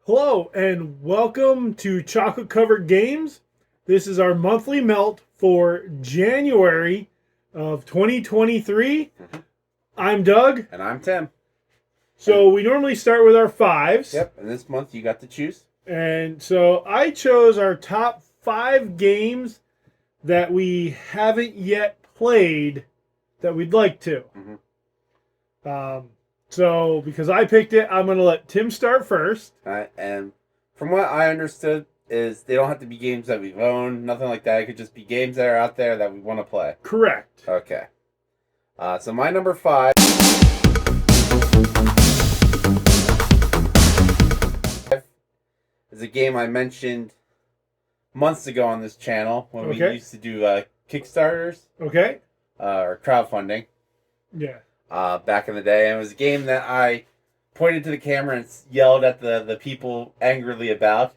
Hello and welcome to Chocolate Covered Games. This is our monthly melt for January of 2023. I'm Doug. And I'm Tim. So we normally start with our fives. Yep, and this month you got to choose. And so I chose our top 5 games that we haven't yet played that we'd like to. So because I picked it, I'm going to let Tim start first. And from what I understood is they don't have to be games that we've owned, nothing like that. It could just be games that are out there that we want to play. Correct. Okay. So my number 5 is a game I mentioned months ago on this channel when we used to do Kickstarters. Okay. Or crowdfunding. Yeah. Back in the day. And it was a game that I pointed to the camera and yelled at the people angrily about.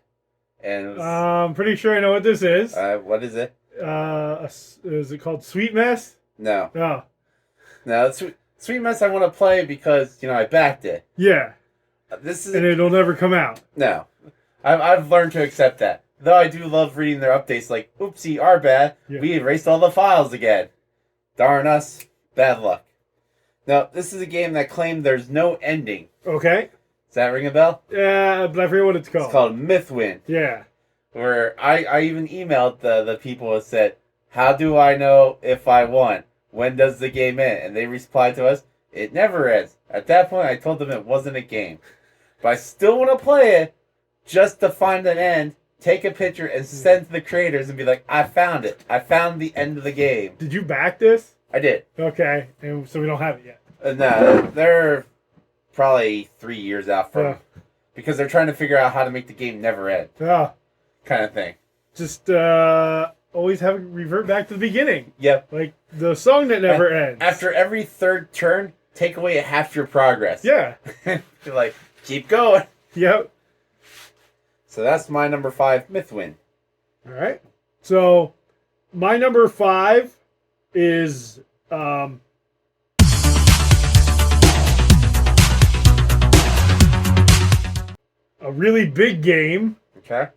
And it was, I'm pretty sure I know what this is. what is it? Is it called Sweet Mess? No. Oh. No, Sweet Mess I want to play because, I backed it. Yeah. This is And it'll never come out. No. I've learned to accept that. Though I do love reading their updates like, oopsie, our bad. Yeah. We erased all the files again. Darn us. Bad luck. Now, this is a game that claimed there's no ending. Okay. Does that ring a bell? Yeah, but I forget what it's called. It's called Mythwind. Yeah. Where I even emailed the people and said, how do I know if I won? When does the game end? And they replied to us, it never ends. At that point, I told them it wasn't a game. But I still want to play it just to find an end, take a picture, and send to the creators and be like, I found it. I found the end of the game. Did you back this? I did. Okay. And so we don't have it yet. No, they're probably 3 years out from because they're trying to figure out how to make the game never end. Oh. Kind of thing. Just always have it revert back to the beginning. Yep. Like the song that never ends. After every third turn, take away half your progress. Yeah. You're like, keep going. Yep. So that's my number 5, Mythwind. All right. So my number 5 is a really big game. Okay.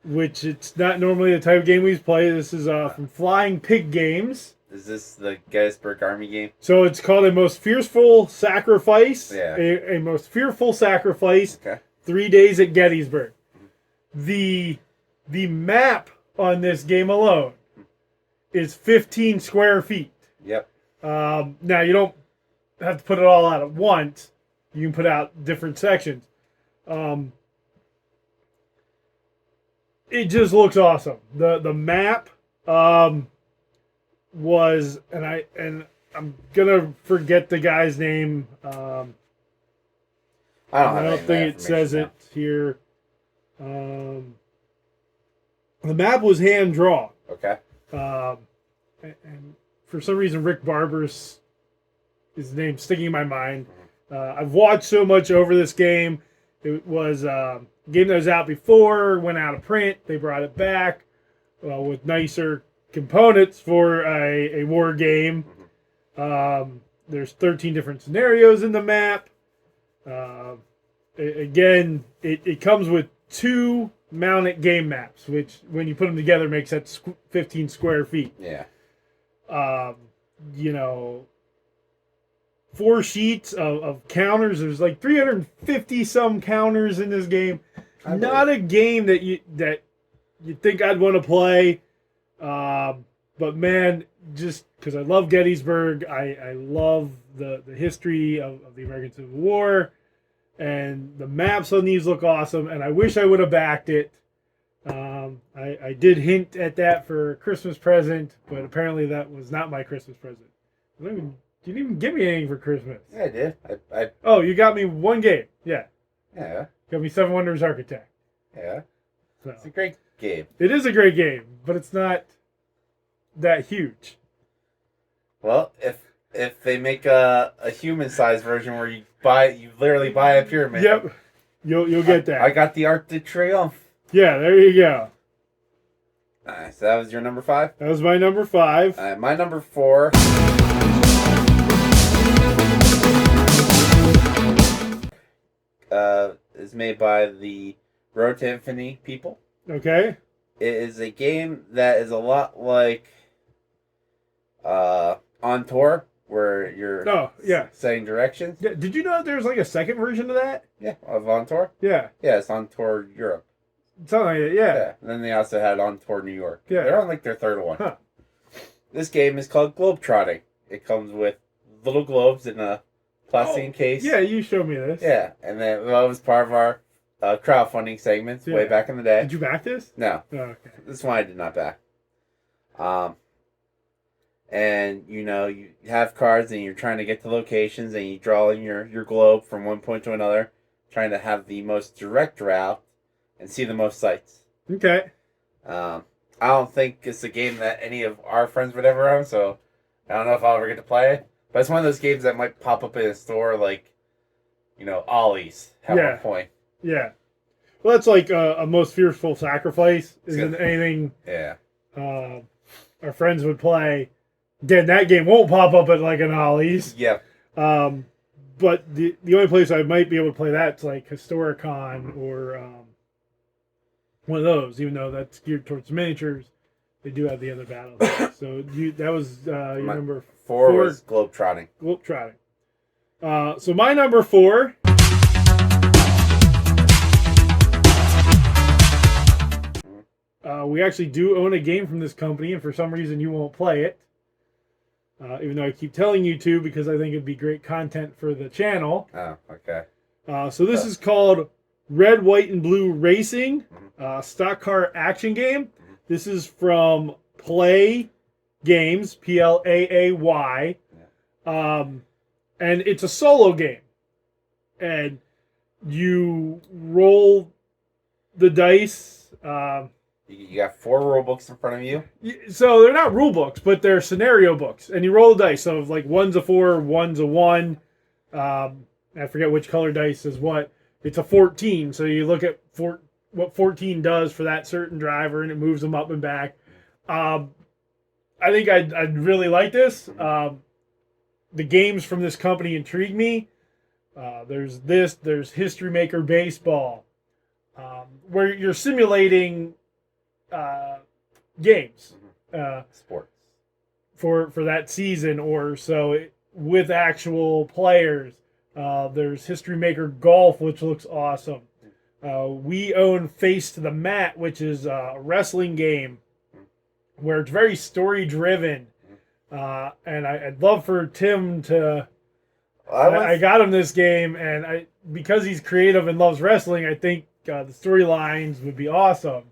Which it's not normally the type of game we play. This is from Flying Pig Games. Is this the Gettysburg Army game? So it's called A Most Fearful Sacrifice. Yeah. A Most Fearful Sacrifice. Okay. 3 Days at Gettysburg. The map on this game alone is 15 square feet. Yep. Now you don't have to put it all out at once. You can put out different sections. It just looks awesome. The map was and I'm gonna forget the guy's name. I I don't don't think it says it here. The map was hand drawn. Okay. And for some reason, Rick Barber's his name sticking in my mind. I've watched so much over this game. It was a game that was out before, went out of print. They brought it back with nicer components for a war game. There's 13 different scenarios in the map. Again, it comes with 2 mounted game maps, which when you put them together makes that 15 square feet. Yeah. 4 sheets of counters. There's like 350 some counters in this game. Not a game that you think I'd want to play. But man, just because I love Gettysburg, I love the history of the American Civil War, and the maps on these look awesome. And I wish I would have backed it. I did hint at that for a Christmas present, but apparently that was not my Christmas present. You didn't even give me anything for Christmas. Yeah, I did. Oh, you got me 1 game. Yeah. Yeah. Got me Seven Wonders Architect. Yeah. So. It's a great game. It is a great game, but it's not that huge. Well, if they make a human-sized version where you literally buy a pyramid. Yep. You'll get that. I got the Arc de Triomphe. Yeah, there you go. Nice. So that was your number 5? That was my number 5. My number 4 is made by the Road to Infinity people. Okay. It is a game that is a lot like On Tour, where you're setting directions. Yeah. Did you know there's like a second version of that? Yeah, of On Tour. Yeah. Yeah, it's On Tour Europe. Something like that. Yeah. Yeah. And then they also had On Tour New York. Yeah. They're on like their third one. Huh. This game is called Globetrotting. It comes with little globes in a plastic case. Yeah, you showed me this. Yeah, and then that was part of our crowdfunding segments way back in the day. Did you back this? No. Oh, okay. This one I did not back. And you have cards and you're trying to get to locations and you draw in your globe from one point to another, trying to have the most direct route and see the most sights. Okay. I don't think it's a game that any of our friends would ever own, so I don't know if I'll ever get to play it. But it's one of those games that might pop up in a store like, Ollie's at one point. Yeah. Well, that's like a most fearful sacrifice. Isn't anything our friends would play. Then that game won't pop up at like an Ollie's. Yeah. But the only place I might be able to play that's like Historicon or one of those, even though that's geared towards miniatures. They do have the other battles. So that was your number 4 was Globetrotting. Globetrotting. So my number 4. We actually do own a game from this company, and for some reason you won't play it. Even though I keep telling you to, because I think it'd be great content for the channel. Oh, okay. So this is called Red, White, and Blue Racing, stock car action game. This is from Play Games, Plaay. And it's a solo game. And you roll the dice. You got 4 rule books in front of you. So they're not rule books, but they're scenario books. And you roll the dice. So like one's a 4, one's a 1. I forget which color dice is what. It's a 14. So you look at what 14 does for that certain driver, and it moves them up and back. I think I'd really like this. The games from this company intrigue me. There's History Maker Baseball, where you're simulating games, sports for that season or so with actual players. There's History Maker Golf, which looks awesome. We own Face to the Mat, which is a wrestling game where it's very story driven. And I'd love for Tim to. I got him this game, and because he's creative and loves wrestling, I think the storylines would be awesome.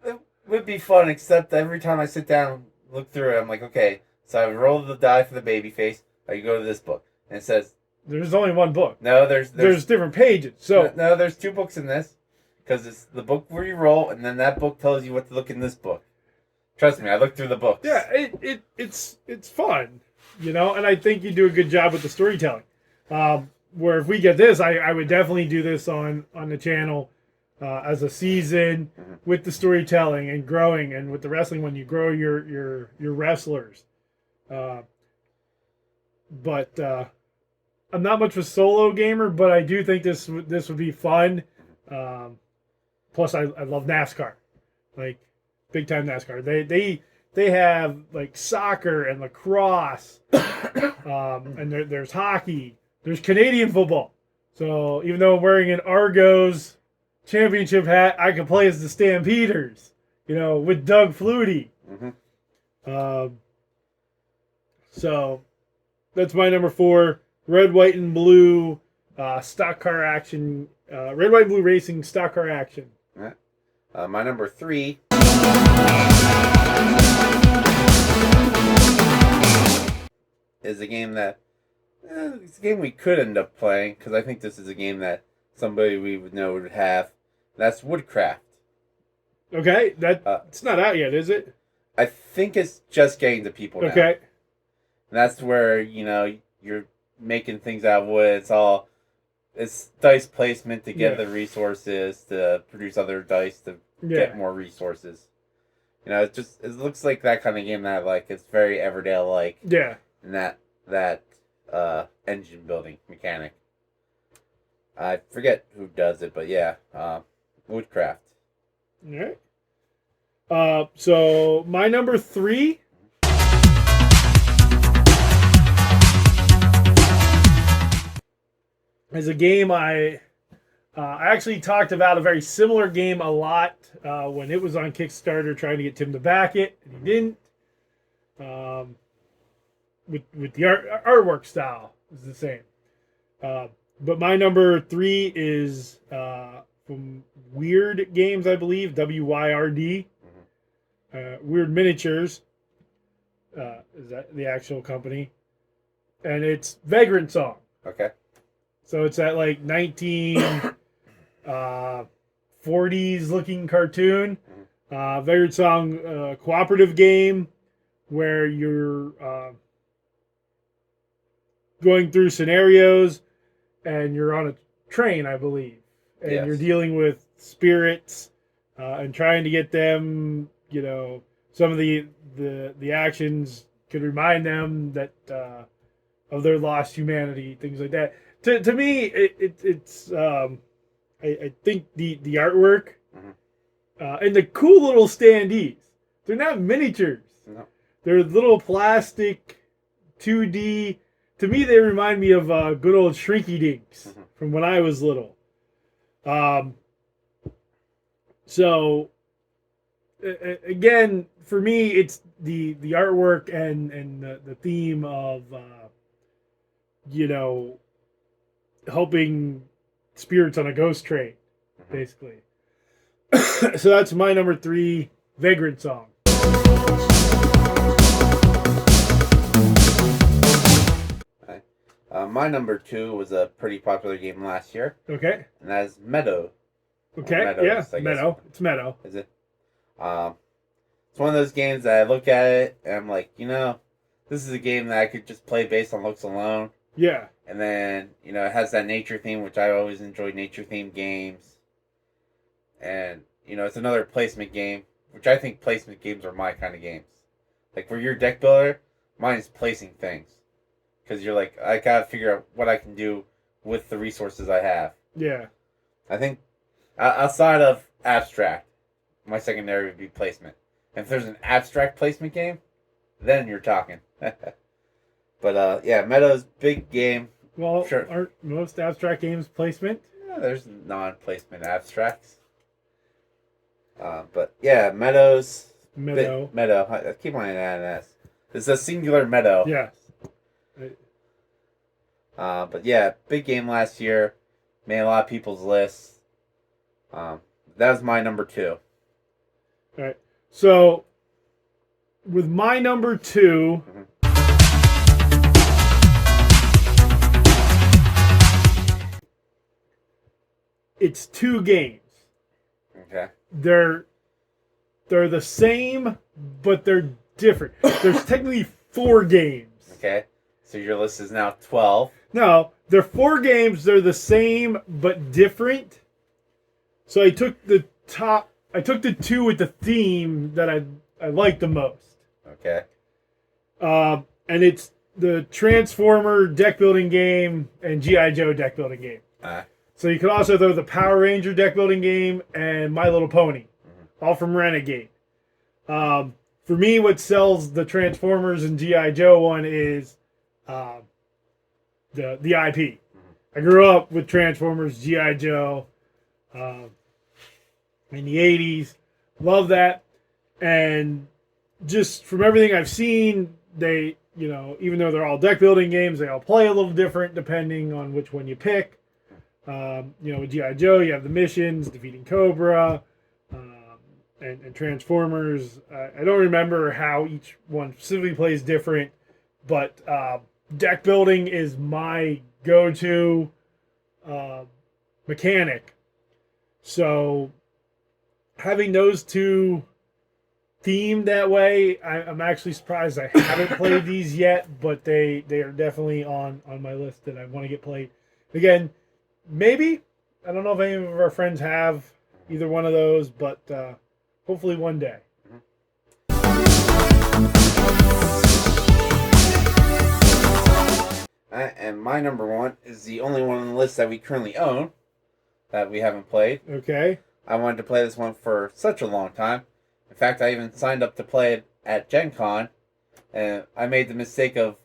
It would be fun, except every time I sit down and look through it, I'm like, okay, so I roll the die for the baby face. I go to this book, and it says there's only one book. No, there's different pages. So no, there's 2 books in this, because it's the book where you roll, and then that book tells you what to look in this book. Trust me, I looked through the books. Yeah, it's fun, and I think you do a good job with the storytelling. Where if we get this, I would definitely do this on the channel as a season with the storytelling and growing, and with the wrestling when you grow your wrestlers. But I'm not much of a solo gamer, but I do think this would be fun. Plus, I love NASCAR, like big time NASCAR. They have like soccer and lacrosse, and there's hockey. There's Canadian football. So even though I'm wearing an Argos championship hat, I can play as the Stampeders, with Doug Flutie. So that's my number 4. Red, White, and Blue stock car action. Red, White, and Blue racing stock car action. My number 3 is a game that it's a game we could end up playing, because I think this is a game that somebody we would know would have. That's Woodcraft. Okay, it's not out yet, is it? I think it's just getting to people now. Okay. And that's where, you're making things out of wood. It's dice placement to get the resources, to produce other dice, to get more resources. It looks like that kind of game that, like, it's very Everdale-like. Yeah. And that engine building mechanic. I forget who does it, but yeah, Woodcraft. All right. So my number 3 is a game I actually talked about a very similar game a lot when it was on Kickstarter, trying to get Tim to back it, and he didn't. With the artwork style is the same. But my number 3 is from Weird Games, I believe, WYRD. Weird Miniatures is that the actual company, and it's Vagrant Song. Okay. So it's that like 1940s looking cartoon. Vagrant Song cooperative game where you're going through scenarios and you're on a train, I believe, and Yes. you're dealing with spirits and trying to get them, you know, some of the actions could remind them that of their lost humanity, things like that. To me, it's I think the artwork and the cool little standees. They're not miniatures. No. They're little plastic 2D. To me, they remind me of good old Shrinky Dinks from when I was little. So again, for me, it's the artwork and the theme of you know, helping spirits on a ghost train, basically. So that's my number 3, Vagrant Song. My number 2 was a pretty popular game last year, Okay. and that is Meadow. Okay. Meadows, Yeah. I guess. Meadow. It's Meadow. Is it? It's one of those games that I look at it and I'm like, you know, this is a game that I could just play based on looks alone. Yeah. And then, you know, it has that nature theme, which I always enjoy nature themed games. And, you know, it's another placement game, which I think placement games are my kind of games. Like, for your deck builder, mine is placing things. Because you're like, I gotta figure out what I can do with the resources I have. Yeah. I think, outside of abstract, my secondary would be placement. And if there's an abstract placement game, then you're talking. But, yeah, Meadow's big game. Well, Sure. aren't most abstract games placement? Yeah, there's non-placement abstracts. But, yeah, Meadows. Meadow. Meadow. I keep on adding S. It's a singular meadow. Yes. But, yeah, big game last year. Made a lot of people's lists. That was my number 2. All right. So, with my number 2, it's 2 games. Okay. They're the same, but they're different. There's technically 4 games. Okay. So your list is now 12. No, they're 4 games. They're the same but different. So I took the 2 with the theme that I liked the most. Okay. And it's the Transformer deck building game and G.I. Joe deck building game. So you could also throw the Power Ranger deck building game and My Little Pony, all from Renegade. For me, what sells the Transformers and G.I. Joe one is the IP. I grew up with Transformers, G.I. Joe in the 80s. Love that. And just from everything I've seen, they, you know, even though they're all deck building games, they all play a little different depending on which one you pick. You know, with G.I. Joe, you have the missions, defeating Cobra, and Transformers. I don't remember how each one specifically plays different, but deck building is my go-to mechanic. So having those 2 themed that way, I'm actually surprised I haven't played these yet, but they are definitely on my list that I want to get played. Again, maybe, I don't know if any of our friends have either one of those, but hopefully one day. And my number one is the only one on the list that we currently own that we haven't played. Okay. I wanted to play this one for such a long time. In fact, I even signed up to play it at Gen Con, and I made the mistake of,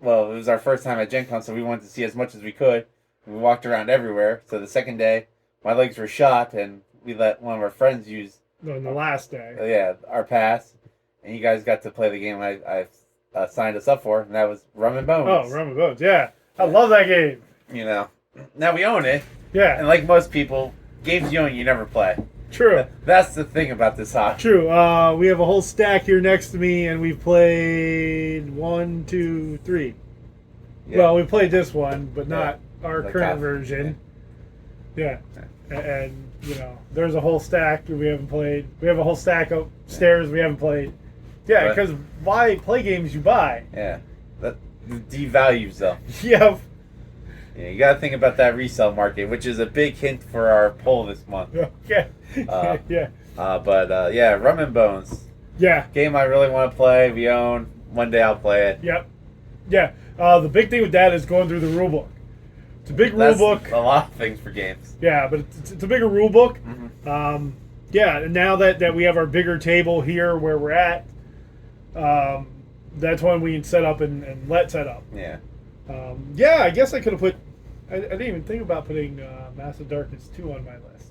well, it was our first time at Gen Con, so we wanted to see as much as we could. We walked around everywhere, so the second day, my legs were shot, and we let one of our friends use, On the last day. our pass, and you guys got to play the game I signed us up for, and that was Rum and Bones. Oh, Rum and Bones. Yeah. I love that game. You know, now we own it, Yeah. and like most people, games you own, you never play. True. That's the thing about this hobby. True. We have a whole stack here next to me, and we've played 1, 2, 3. Yeah. Well, we played this one, but not our The current copy. version. Yeah. And, you know, there's a whole stack we haven't played. We have a whole stack upstairs we haven't played. Yeah, But- because why play games you buy? Yeah, that devalues them. Yeah. Yeah, you got to think about that resale market, which is a big hint for our poll this month. Okay. Yeah. But yeah, Rum and Bones, Yeah. game I really want to play. We own. One day I'll play it. Yep. Yeah. The big thing with that is going through the rule book. It's a big rule That's book. a lot of things for games. Yeah, but it's a bigger rule book. Mm-hmm. Yeah, and now that we have our bigger table here where we're at, that's when we can set up and let set up. Yeah. Yeah, I guess I could have put. I didn't even think about putting Massive Darkness 2 on my list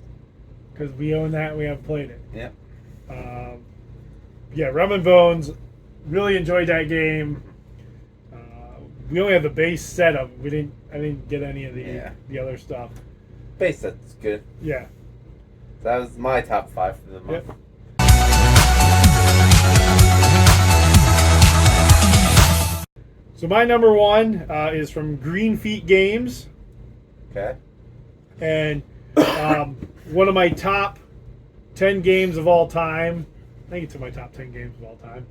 because we own that and we haven't played it. Yep. Yeah, Rum and Bones. Really enjoyed that game. We only have the base setup. I didn't get any of the other stuff. Base that's good. Yeah. That was my top 5 for the month. Yep. So my number one is from Green Feet Games, Okay. and one of my top 10 games of all time. I think it's in my top 10 games of all time.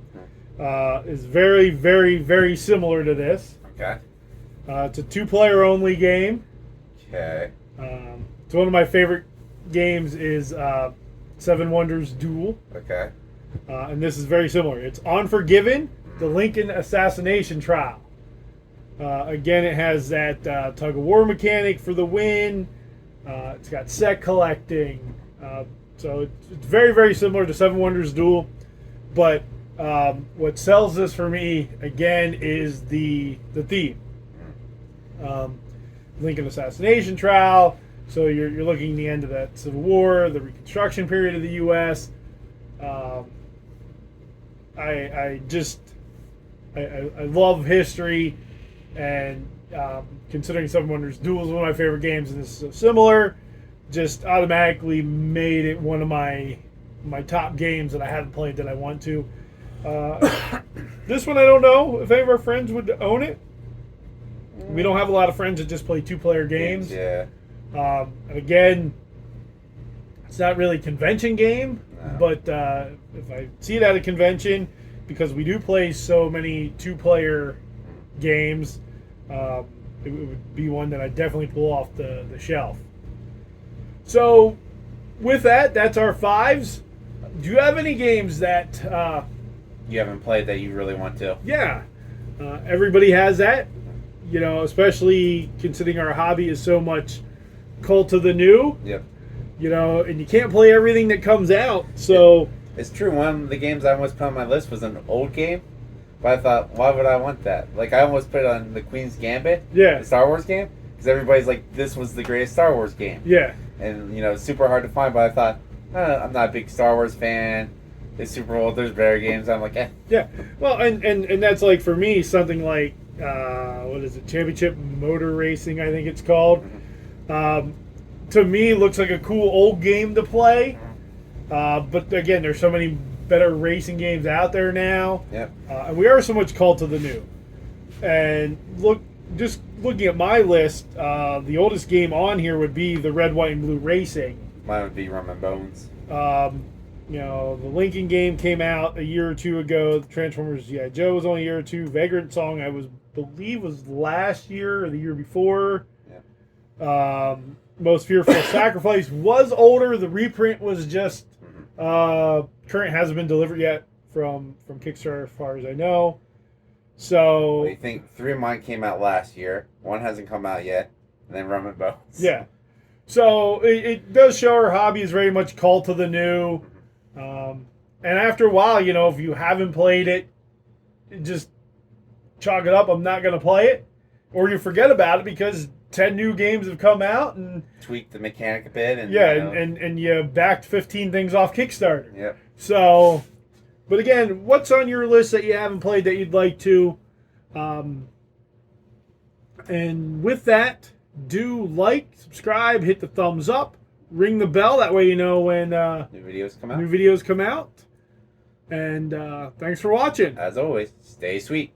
Is very, very, very similar to this. Okay. It's a 2-player only game. Okay. So one of my favorite games is Seven Wonders Duel. Okay. And this is very similar. It's Unforgiven, the Lincoln assassination trial. Again, it has that tug of war mechanic for the win. It's got set collecting. So it's very, very similar to Seven Wonders Duel. But what sells this for me, again, is the theme. Lincoln assassination trial. So you're looking at the end of that Civil War, the Reconstruction period of the U.S. I love history, and considering Seven Wonders Duel is one of my favorite games, and this is so similar, just automatically made it one of my top games that I haven't played that I want to. This one I don't know if any of our friends would own it. We don't have a lot of friends that just play 2-player games. Yeah. And again, it's not really a convention game, No. but if I see it at a convention, because we do play so many 2-player games, it would be one that I definitely pull off the shelf. So, with that, that's our 5s. Do you have any games that, You haven't played that you really want to. yeah, everybody has that, you know, especially considering our hobby is so much cult of the new. Yep. You know, and you can't play everything that comes out. So It's true. One of the games I almost put on my list was an old game, but I thought, why would I want that? Like, I almost put it on the Queen's Gambit, yeah, the Star Wars game, because everybody's like, this was the greatest Star Wars game. yeah, And, you know, it's super hard to find, but I thought, I'm not a big Star Wars fan. It's super old. There's better games. I'm like, yeah. Well, and that's like for me something like what is it? Championship Motor Racing, I think it's called. To me, looks like a cool old game to play. But again, there's so many better racing games out there now. Yep. And we are so much cult of the new. And just looking at my list, the oldest game on here would be the Red, White, and Blue Racing. Mine would be Rum and Bones. You know, the Lincoln game came out a year or two ago. The Transformers G.I. Joe was only a year or two. Vagrant Song, believe was last year or the year before. Yeah. Most Fearful Sacrifice was older. The reprint was just current hasn't been delivered yet from Kickstarter as far as I know. So Well, you think 3 of mine came out last year. One hasn't come out yet. And then Rum and Bones. yeah. So it does show our hobby is very much cult to the new. And after a while, if you haven't played it, just chalk it up. I'm not going to play it. Or you forget about it because 10 new games have come out. And Tweak the mechanic a bit. And, yeah, and you backed 15 things off Kickstarter. Yep. So, but again, what's on your list that you haven't played that you'd like to? And with that, do like, subscribe, hit the thumbs up, ring the bell. That way you know when New videos come out. new videos come out. And thanks for watching. As always, stay sweet.